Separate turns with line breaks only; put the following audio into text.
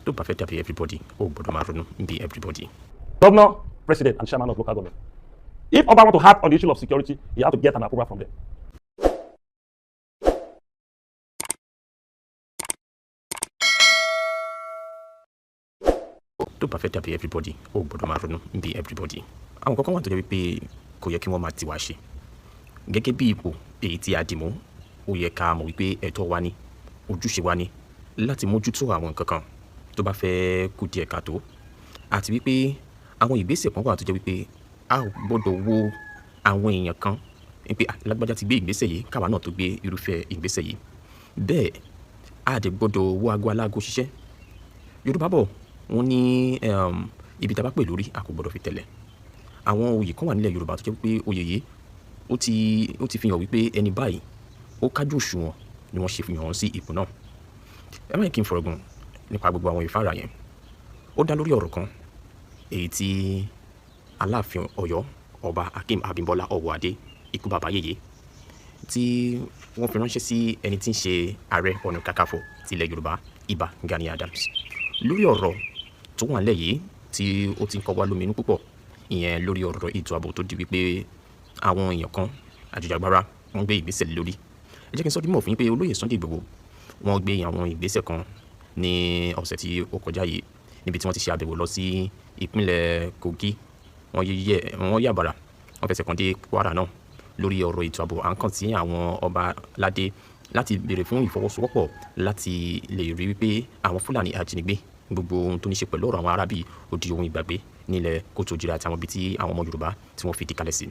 tó bá fẹ́ dàbí everybody ó gbọ́dọ̀ máa ronú bí everybody.
Governor, president, and chairman of local government. If Oba want to act on the issue of security, he have to get an approval from them.
tó bá fẹ́ dàbí everybody ó gbọ́dọ̀ máa ronú bí everybody. àwọn kankan wà tó jẹ́ wípé kò yẹ kí wọ́n máa tiwa ṣe gẹ́gẹ́ bí ipò èyí tí a dì mú. ó yẹ ká mọ̀ wípé ẹ̀tọ́ wa ni, ojúṣe wa ni láti mójútó àwọn nǹkan kan tó bá fẹ́ kù díẹ̀ káàtó, àti wípé àwọn ìgbésẹ̀ kan wà tó jẹ́ wípé a ò gbọ́dọ̀ wo àwọn èèyàn kan wípé lágbájá ti gbé ìgbésẹ̀ yìí káwa náà tó gbé irúfẹ́ ìgbésẹ̀ yìí. bẹ́ẹ̀ a dẹ̀ gbọ́dọ̀ wo aago aláago ṣiṣẹ́. Yorùbá bọ̀ wọ́n ní ibi tá a bá pè lórí a kò gbọ́dọ̀ fi tẹ̀lẹ̀. àwọn oyè kan wà nílẹ̀ Yorùbá tó jẹ́ wípé oyè yìí ó ti fi hàn wípé ẹni báyìí ó kájú òṣùwọ̀n ni wọ́n ṣe fi hàn sí ipò náà. ẹ má yẹ kí n fọ̀rọ̀ gùn nípa gbogbo àwọn ìfáàrà yẹn. ó dá lórí ọ̀rọ̀ kan èyí tí Aláàfin Ọ̀yọ́ Ọba Hakeem Abímbọ́lá Ọ̀wọ́adé ikú bàbá yèyé tí wọ́n fi ránṣẹ́ sí ẹni tí ń ṣe Ààrẹ Ọ̀nà Kakanfò tilẹ̀ Yorùbá Ìbà Gani Adams lórí ọ̀rọ̀ tó wà nílẹ̀ yìí tí ó ti ń kọ́ wá lóminú púpọ̀, ìyẹn lórí ọ̀rọ̀ ètò ààbò tó di wípé àwọn èèyàn kan àjìjàgbara wọ́n gbé ìgbésẹ̀ lórí. ẹ jẹ́ kí n sọ dímọ̀ fún yín pé olóyè Sunday Igboho wọ́n gbé àwọn ìgbésẹ̀ kan ní ọ̀sẹ̀ tí ó kọjá yìí níbi tí wọ́n ti ṣe àbẹ̀wò lọ sí ìpínlẹ̀ Kogi. wọ́n yàbàrà wọ́n fẹsẹ̀ kan dé Kwara náà lórí ọ̀rọ̀ ètò ààbò. à ń kàn sí àwọn ọba ládé láti béèrè fún ìfọwọ́sowọ́pọ̀ láti lè rí wípé àwọn Fúlàní ajínigbé gbogbo ohun tó ní ṣe pẹ̀lú ọ̀rọ̀ àwọn arábì ó di ohun ìgbàgbé nílẹ̀ Kótó Jíire àti àwọn ibi tí àwọn ọmọ Yorùbá tí wọ́n fi dí kalẹ̀ sí.